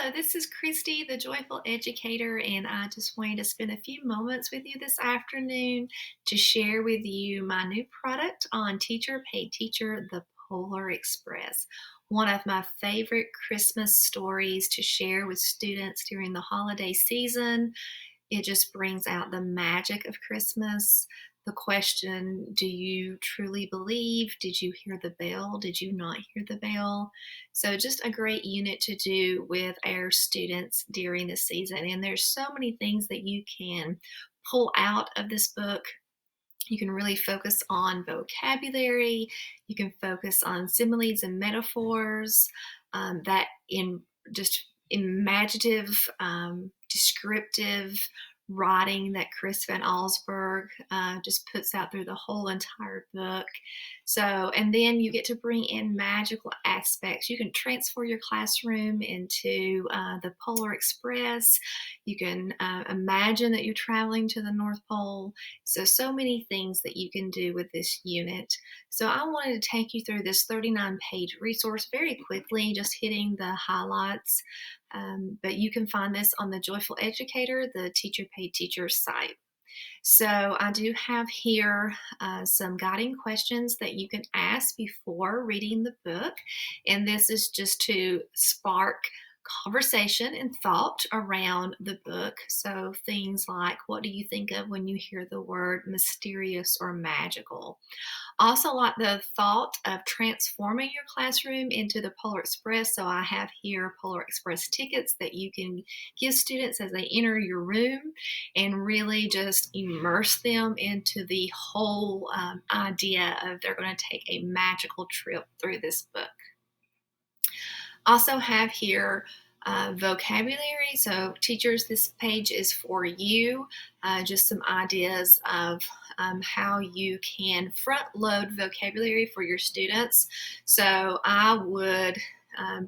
Hello, this is Christy, the Joyful Educator, and I just wanted to spend a few moments with you this afternoon to share with you my new product on Teacher Pay Teacher, the Polar Express. One of my favorite Christmas stories to share with students during the holiday season. It just brings out the magic of Christmas. The question, do you truly believe? Did you hear the bell? Did you not hear the bell? So just a great unit to do with our students during the season. And there's so many things that you can pull out of this book. You can really focus on vocabulary. You can focus on similes and metaphors, that in just imaginative, descriptive writing that Chris Van Allsburg just puts out through the whole entire book. So, and then you get to bring in magical aspects. You can transfer your classroom into the Polar Express. You can imagine that you're traveling to the North Pole. So many things that you can do with this unit. So I wanted to take you through this 39-page resource very quickly, just hitting the highlights. But you can find this on the Joyful Educator, the Teacher Pay Teacher site. So I do have here some guiding questions that you can ask before reading the book. And this is just to spark conversation and thought around the book. So things like, what do you think of when you hear the word mysterious or magical? Also like the thought of transforming your classroom into the Polar Express. So I have here Polar Express tickets that you can give students as they enter your room and really just immerse them into the whole idea of they're going to take a magical trip through this book. Also have here vocabulary. So teachers, this page is for you. Just some ideas of how you can front load vocabulary for your students. So I would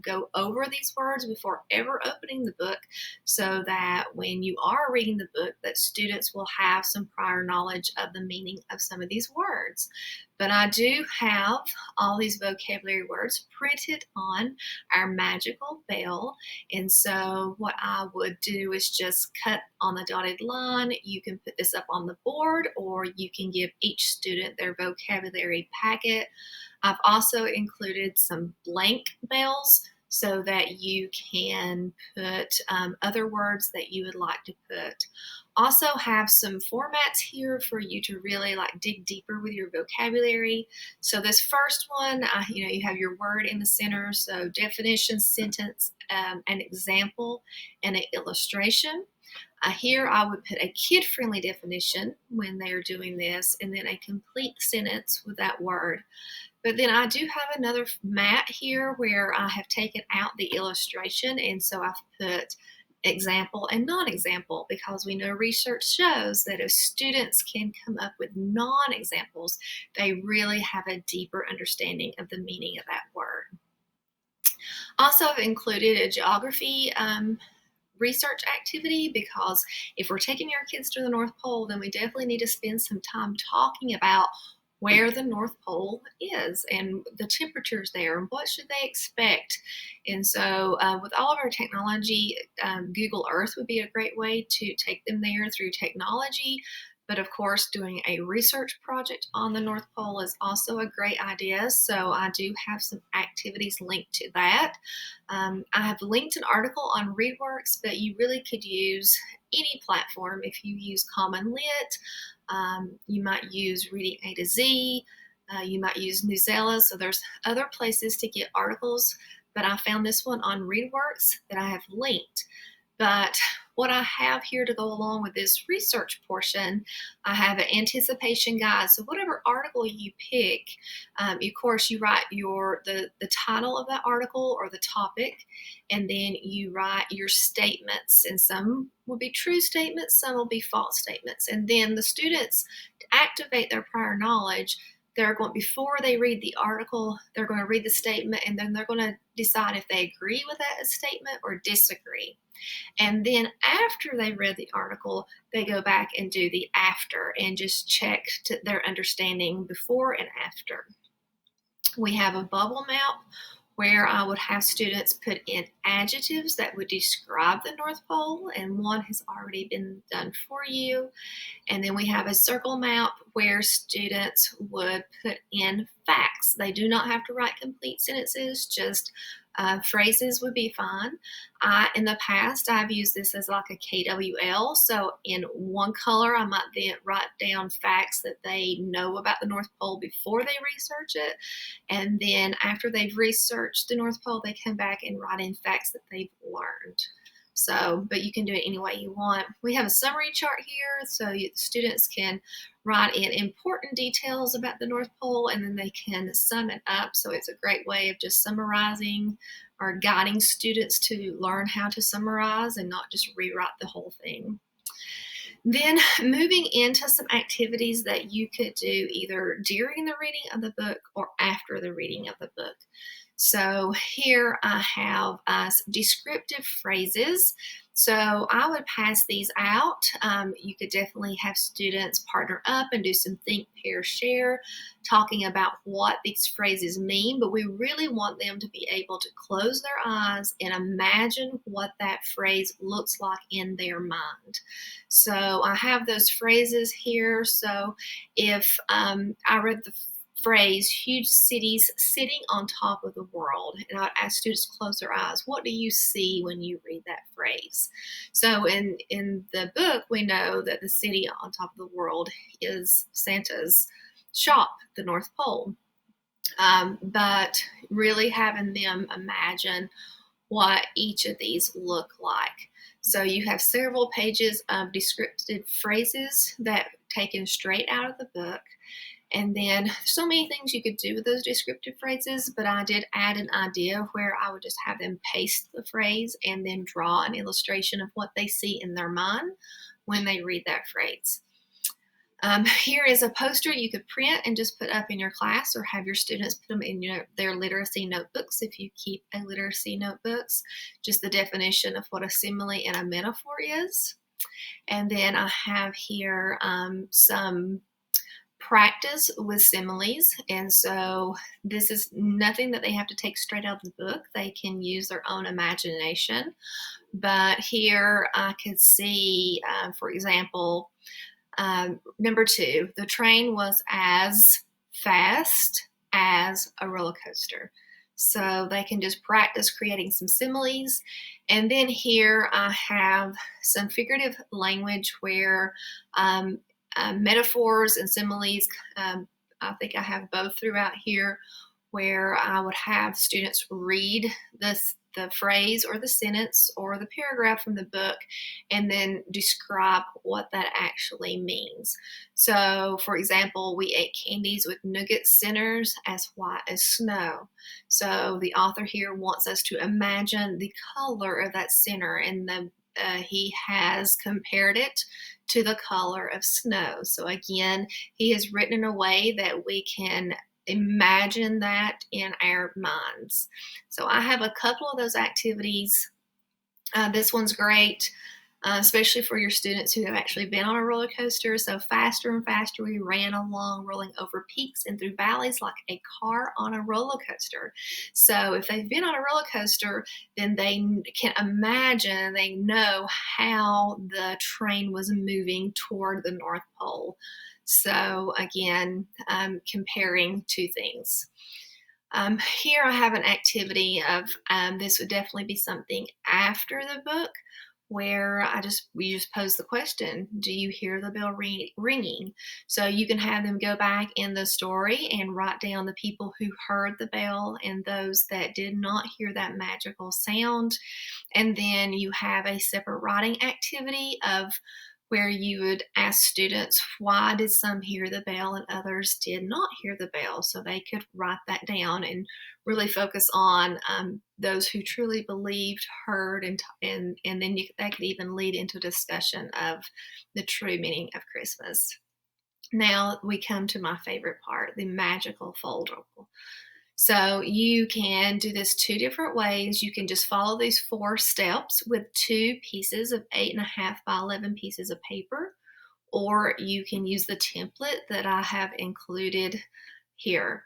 go over these words before ever opening the book so that when you are reading the book that students will have some prior knowledge of the meaning of some of these words. But I do have all these vocabulary words printed on our magical bell. And so what I would do is just cut on the dotted line. You can put this up on the board or you can give each student their vocabulary packet. I've also included some blank bells so that you can put other words that you would like to put. Also have some formats here for you to really dig deeper with your vocabulary. So this first one, you have your word in the center. So definition, sentence, an example, and an illustration. Here I would put a kid-friendly definition when they are doing this, and then a complete sentence with that word. But then I do have another mat here where I have taken out the illustration, and so I've put example and non-example because we know research shows that if students can come up with non-examples, they really have a deeper understanding of the meaning of that word. Also, I've included a geography research activity because if we're taking our kids to the North Pole, then we definitely need to spend some time talking about where the North Pole is and the temperatures there and what should they expect. And so with all of our technology, Google Earth would be a great way to take them there through technology. But of course, doing a research project on the North Pole is also a great idea. So I do have some activities linked to that. I have linked an article on ReadWorks, but you really could use any platform. If you use Common Lit, you might use Reading A to Z, you might use Newsela. So there's other places to get articles, but I found this one on ReadWorks that I have linked. But what I have here to go along with this research portion, I have an anticipation guide. So whatever article you pick, of course, you write the title of that article or the topic, and then you write your statements. And some will be true statements, some will be false statements. And then the students, to activate their prior knowledge, before they read the article, they're going to read the statement, and then they're going to decide if they agree with that statement or disagree. And then after they read the article, they go back and do the after and just check their understanding before and after. We have a bubble map where I would have students put in adjectives that would describe the North Pole, and one has already been done for you. And then we have a circle map where students would put in facts. They do not have to write complete sentences, just phrases would be fine. In the past, I've used this as like a KWL. So in one color, I might then write down facts that they know about the North Pole before they research it. And then after they've researched the North Pole, they come back and write in facts that they've learned. So, but you can do it any way you want. We have a summary chart here, so students can write in important details about the North Pole, and then they can sum it up. So it's a great way of just summarizing or guiding students to learn how to summarize and not just rewrite the whole thing. Then moving into some activities that you could do either during the reading of the book or after the reading of the book. So here I have some descriptive phrases. So I would pass these out. You could definitely have students partner up and do some think, pair, share, talking about what these phrases mean, but we really want them to be able to close their eyes and imagine what that phrase looks like in their mind. So I have those phrases here. So if I read the phrase huge cities sitting on top of the world, and I ask students to close their eyes, what do you see when you read that phrase? So in the book, we know that the city on top of the world is Santa's shop, the North Pole. But really having them imagine what each of these look like. So you have several pages of descriptive phrases that taken straight out of the book. And then so many things you could do with those descriptive phrases, but I did add an idea where I would just have them paste the phrase and then draw an illustration of what they see in their mind when they read that phrase. Here is a poster you could print and just put up in your class, or have your students put them in their literacy notebooks if you keep a literacy notebooks, just the definition of what a simile and a metaphor is. And then I have here some practice with similes, and so this is nothing that they have to take straight out of the book. They can use their own imagination, but here I could see, for example, number 2, the train was as fast as a roller coaster. So they can just practice creating some similes. And then here I have some figurative language where metaphors and similes, I think I have both throughout here, where I would have students read the phrase or the sentence or the paragraph from the book and then describe what that actually means. So, for example, we ate candies with nougat centers as white as snow. So the author here wants us to imagine the color of that center, and he has compared it to the color of snow. So again, he has written in a way that we can imagine that in our minds. So I have a couple of those activities. This one's great, especially for your students who have actually been on a roller coaster. So faster and faster we ran along, rolling over peaks and through valleys like a car on a roller coaster. So if they've been on a roller coaster, then they can imagine, they know how the train was moving toward the North Pole. So again, comparing two things. Here I have an activity of, this would definitely be something after the book, where we just pose the question, do you hear the bell ringing? So you can have them go back in the story and write down the people who heard the bell and those that did not hear that magical sound. And then you have a separate writing activity of where you would ask students, why did some hear the bell and others did not hear the bell? So they could write that down and really focus on those who truly believed, heard, and then that could even lead into a discussion of the true meaning of Christmas. Now we come to my favorite part, the magical foldable. So you can do this 2 different ways. You can just follow these 4 steps with 2 pieces of 8.5 by 11 pieces of paper, or you can use the template that I have included here.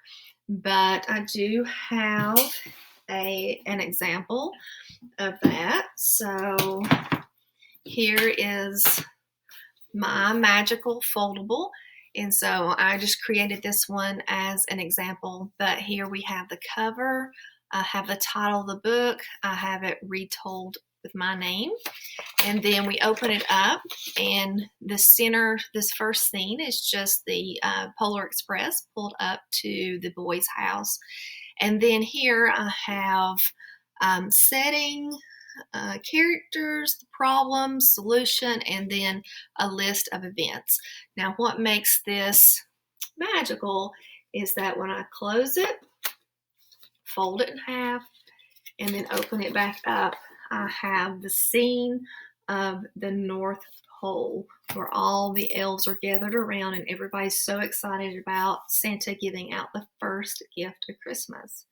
But I do have an example of that. So here is my magical foldable. And so I just created this one as an example, but here we have the cover, I have the title of the book, I have it retold with my name, and then we open it up, and the center, this first scene is just the Polar Express pulled up to the boys' house. And then here I have setting, characters, the problem, solution, and then a list of events. Now, what makes this magical is that when I close it, fold it in half, and then open it back up, I have the scene of the North Pole where all the elves are gathered around and everybody's so excited about Santa giving out the first gift of Christmas.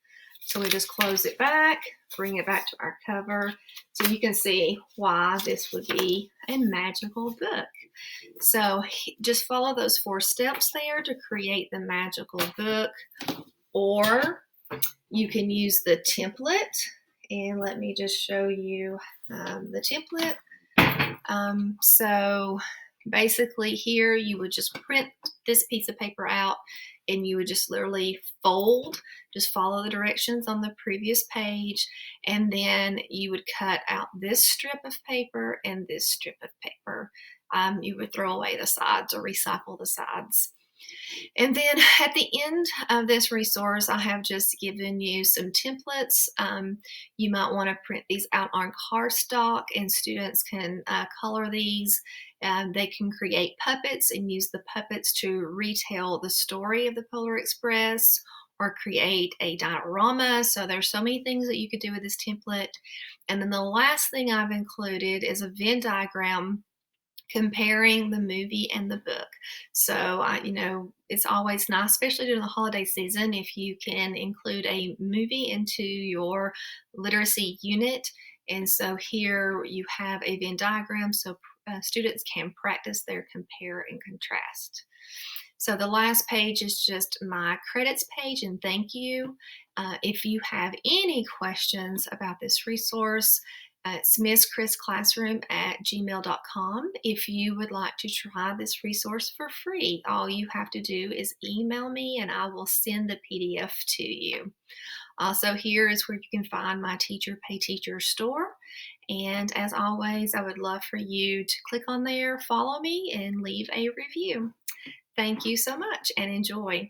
So we just close it back, bring it back to our cover, so you can see why this would be a magical book. So just follow those 4 steps there to create the magical book, or you can use the template. And let me just show you the template. So basically here you would just print this piece of paper out and you would just literally fold, just follow the directions on the previous page, and then you would cut out this strip of paper and this strip of paper. You would throw away the sides or recycle the sides. And then at the end of this resource, I have just given you some templates. You might want to print these out on cardstock, and students can color these. They can create puppets and use the puppets to retell the story of the Polar Express or create a diorama. So there's so many things that you could do with this template. And then the last thing I've included is a Venn diagram comparing the movie and the book. So, it's always nice, especially during the holiday season, if you can include a movie into your literacy unit. And so here you have a Venn diagram so students can practice their compare and contrast. So the last page is just my credits page and thank you. If you have any questions about this resource, it's misschrisclassroom@gmail.com. If you would like to try this resource for free, all you have to do is email me and I will send the PDF to you. Also, here is where you can find my Teacher Pay Teacher store. And as always, I would love for you to click on there, follow me, and leave a review. Thank you so much and enjoy.